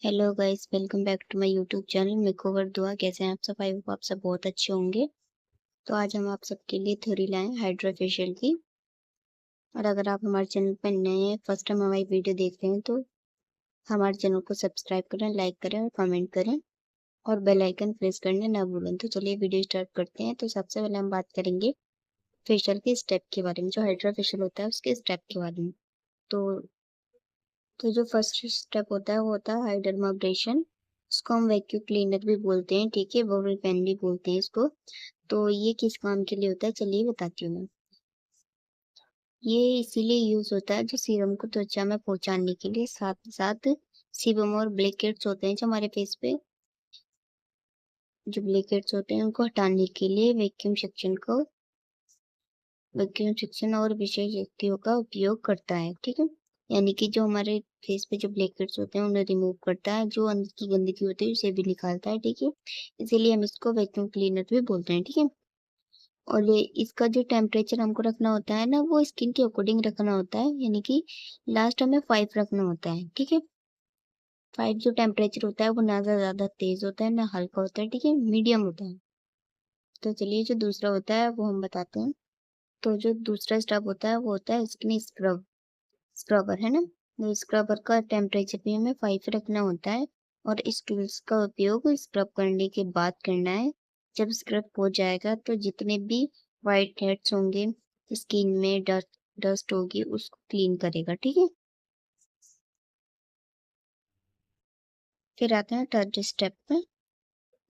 Hello guys, welcome back to my YouTube channel makeover Dua. कैसे हैं आप सब? आई होप आप सब बहुत अच्छे होंगे। तो आज हम आप सबके लिए थ्योरी लाए हैं हाइड्रा फेशियल की। और अगर आप हमारे चैनल पर नए हैं, फर्स्ट टाइम हमारी वीडियो देख रहे हैं, तो हमारे चैनल को सब्सक्राइब करें, लाइक करें और कमेंट करें और बेल आइकन प्रेस करना ना भूलें। तो चलिए वीडियो स्टार्ट करते हैं। तो सबसे पहले हम बात करेंगे फेशियल के स्टेप के बारे में, जो हाइड्रा फेशियल होता है उसके स्टेप के बारे में। तो जो फर्स्ट स्टेप होता है वो होता है हाइड्रमाब्रेशन। इसको हम वैक्यूम क्लीनर भी बोलते हैं, ठीक है, बबल पेन भी बोलते हैं इसको। तो ये किस काम के लिए होता है, चलिए बताती हूँ मैं। ये इसीलिए यूज होता है जो सीरम को त्वचा में पहुंचाने के लिए, साथ साथ सीबम और ब्लैक हेड्स होते हैं जो हमारे फेस पे, जो ब्लैक हेड्स होते हैं उनको हटाने के लिए वैक्यूम सेक्शन और विशेष युक्तियों का उपयोग करता है, ठीक है। यानी कि जो हमारे फेस पे जो ब्लैक हेड्स होते हैं उन्हें रिमूव करता है, जो अंदर की गंदगी होती है उसे भी निकालता है, ठीक है। इसीलिए हम इसको वैक्यूम क्लीनर भी बोलते हैं, ठीक है। और ये इसका जो टेम्परेचर हमको रखना होता है ना, वो स्किन के अकॉर्डिंग रखना होता है। यानी कि लास्ट हमें 5 रखना होता है, ठीक है। 5 जो टेम्परेचर होता है वो ना ज्यादा तेज होता है ना हल्का होता है, ठीक है, मीडियम होता है। तो चलिए जो दूसरा होता है वो हम बताते हैं। तो जो दूसरा स्टेप होता है वो होता है स्किन स्क्रबर, है ना। तो स्क्रबर का टेम्परेचर भी हमें 5 रखना होता है। और इस टूल्स का उपयोग स्क्रब करने के बाद करना है। जब स्क्रब हो जाएगा तो जितने भी वाइट हेड्स होंगे, स्किन में डस्ट डस्ट होगी, उसको क्लीन करेगा, ठीक है। फिर आते हैं थर्ड स्टेप पे।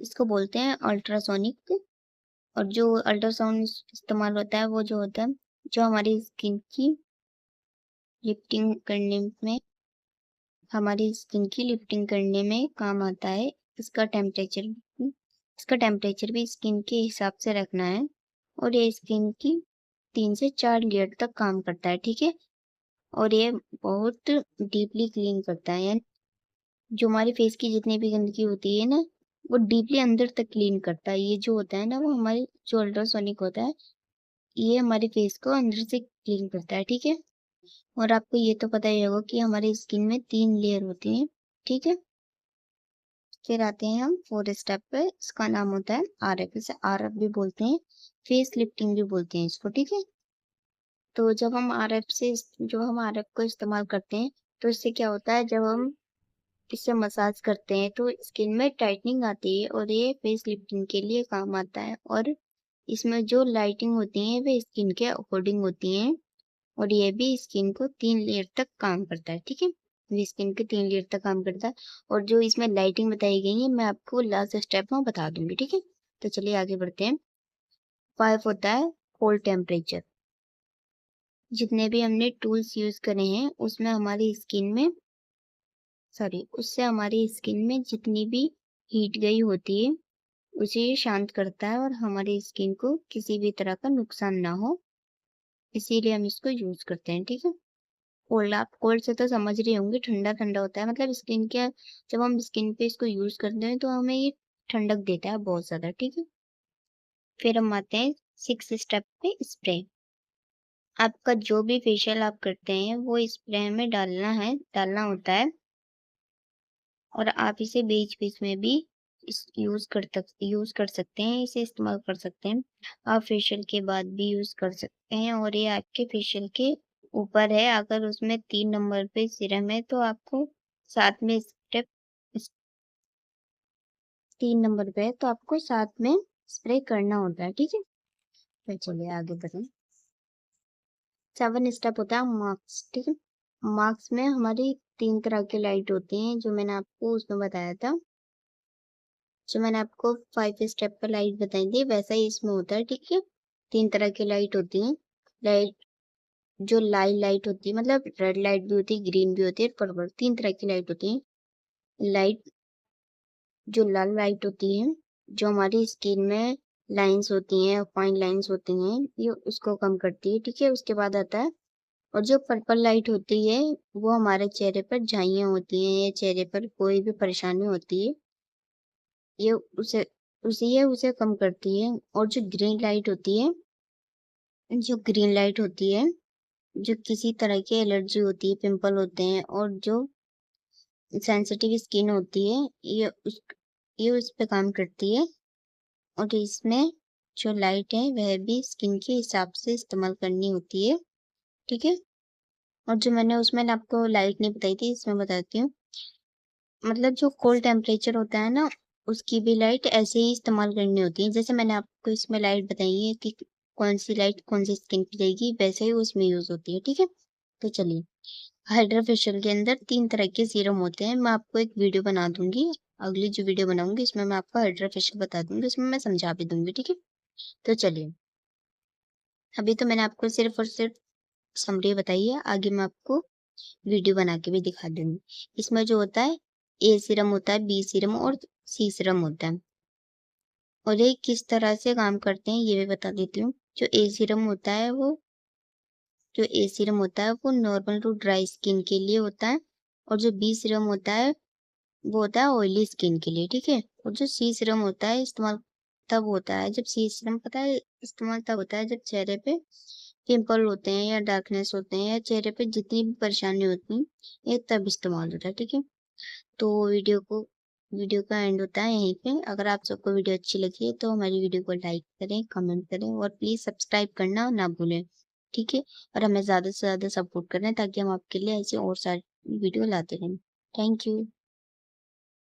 इसको बोलते हैं अल्ट्रासोनिक। और जो अल्ट्रासाउंड इस्तेमाल होता है वो जो होता है, जो हमारी स्किन की लिफ्टिंग करने में हमारी स्किन की लिफ्टिंग करने में काम आता है। इसका टेम्परेचर इसका टेम्परेचर भी स्किन के हिसाब से रखना है। और ये स्किन की 3 से 4 लेयर तक काम करता है, ठीक है। और ये बहुत डीपली क्लीन करता है, यानी जो हमारे फेस की जितनी भी गंदगी होती है ना, वो डीपली अंदर तक क्लीन करता है। ये जो होता है ना, वो हमारे जो अल्ट्रासोनिक होता है, ये हमारे फेस को अंदर से क्लीन करता है, ठीक है। और आपको ये तो पता ही होगा कि हमारी स्किन में 3 लेयर होती हैं, ठीक है। फिर आते हैं हम फोर्थ स्टेप पे। इसका नाम होता है आरएफ। इसे आरएफ भी बोलते हैं, फेस लिफ्टिंग भी बोलते हैं इसको, ठीक है। तो जब हम आरएफ को इस्तेमाल करते हैं, तो इससे क्या होता है, जब हम इससे मसाज करते हैं तो स्किन में टाइटनिंग आती है और ये फेस लिफ्टिंग के लिए काम आता है। और इसमें जो लाइटिंग होती है वे स्किन के अकॉर्डिंग होती हैं। और ये भी स्किन को 3 लेयर तक काम करता है, ठीक है। ये स्किन के 3 लेयर तक काम करता है। और जो इसमें लाइटिंग बताई गई है, मैं आपको लास्ट स्टेप में बता दूंगी, ठीक है। तो चलिए आगे बढ़ते हैं। 5 होता है कोल्ड टेम्परेचर। जितने भी हमने टूल्स यूज करे हैं उसमें हमारी स्किन में उससे हमारी स्किन में जितनी भी हीट गई होती है उसे ये शांत करता है और हमारी स्किन को किसी भी तरह का नुकसान ना हो, इसीलिए हम इसको यूज करते हैं, ठीक है। कोल्ड, आप कोल्ड से तो समझ रहे होंगे, ठंडा ठंडा होता है, मतलब स्किन के, जब हम स्किन पे इसको यूज करते हैं तो हमें ये ठंडक देता है बहुत ज्यादा, ठीक है। फिर हम आते हैं 6 स्टेप पे, स्प्रे। आपका जो भी फेशियल आप करते हैं वो स्प्रे में डालना होता है। और आप इसे बीच बीच में भी यूज कर सकते हैं, इसे इस्तेमाल कर सकते हैं। आप फेशियल के बाद भी यूज कर सकते हैं। और ये आपके फेशियल के ऊपर है, अगर उसमें 3 नंबर पे सीरम है तो आपको साथ में स्टेप 3 नंबर पे है तो आपको साथ में स्प्रे करना होता है, ठीक है। तो चलिए आगे बढ़ें। 7 स्टेप होता है मार्क्स, ठीक है। मार्क्स में हमारी 3 तरह की लाइट होती हैं, जो मैंने आपको उसमें बताया था। जो मैंने आपको 5 स्टेप पर लाइट बताई थी वैसा ही इसमें होता है, ठीक है। 3 तरह की लाइट होती हैं। लाइट, जो लाल लाइट होती है, मतलब रेड लाइट भी होती है, ग्रीन भी होती है, पर्पल, 3 तरह की लाइट होती है। लाइट, जो लाल लाइट होती है, जो हमारी स्किन में लाइंस होती हैं, फाइन लाइंस होती हैं, ये उसको कम करती है, ठीक है। उसके बाद आता है, और जो पर्पल लाइट होती है वो हमारे चेहरे पर झाइयाँ होती हैं या चेहरे पर कोई भी परेशानी होती है, ये उसे कम करती है। और जो ग्रीन लाइट होती है, जो किसी तरह की एलर्जी होती है, पिंपल होते हैं, और जो सेंसिटिव स्किन होती है, ये उस पे काम करती है। और इसमें जो लाइट है वह भी स्किन के हिसाब से इस्तेमाल करनी होती है, ठीक है। और जो मैंने उसमें आपको लाइट नहीं बताई थी, इसमें बताती हूँ। मतलब जो कोल्ड टेम्परेचर होता है ना, उसकी भी लाइट ऐसे ही इस्तेमाल करनी होती है। जैसे मैंने आपको इसमें लाइट बताई है कि कौन सी लाइट कौन सी स्किन पे जाएगी, वैसे ही उसमें यूज होती है, ठीक है। तो चलिए, हाइड्रा फेशियल के अंदर 3 तरह के सीरम होते हैं। मैं आपको एक वीडियो बना दूंगी, अगली जो वीडियो बनाऊंगी इसमें मैं आपको हाइड्रा फेशियल बता दूंगी, उसमें मैं समझा भी दूंगी, ठीक है। तो चलिए, अभी तो मैंने आपको सिर्फ और सिर्फ समरी बताई है, आगे मैं आपको वीडियो बना के भी दिखा दूंगी। इसमें जो होता है, ए सीरम होता है, बी सीरम और सी सीरम होता है। और ये किस तरह से काम करते हैं ये भी बता देती हूँ। जो ए सीरम होता है वो नॉर्मल टू ड्राई स्किन के लिए होता है। और जो बी सीरम होता है वो होता है ऑयली स्किन के लिए, ठीक है। और जो सी सीरम होता है इस्तेमाल तब होता है जब सी सीरम पता है इस्तेमाल तब होता है जब चेहरे पे पिंपल होते हैं या डार्कनेस होते हैं या चेहरे पे जितनी भी परेशानी होती है, ये तब इस्तेमाल होता है, ठीक है। तो वीडियो का एंड होता है यहीं पे। अगर आप सबको वीडियो अच्छी लगी है तो हमारी वीडियो को लाइक करें, कमेंट करें और प्लीज सब्सक्राइब करना ना भूलें, ठीक है। और हमें ज्यादा से ज्यादा सपोर्ट करें ताकि हम आपके लिए ऐसे और सारी वीडियो लाते रहें। Thank you.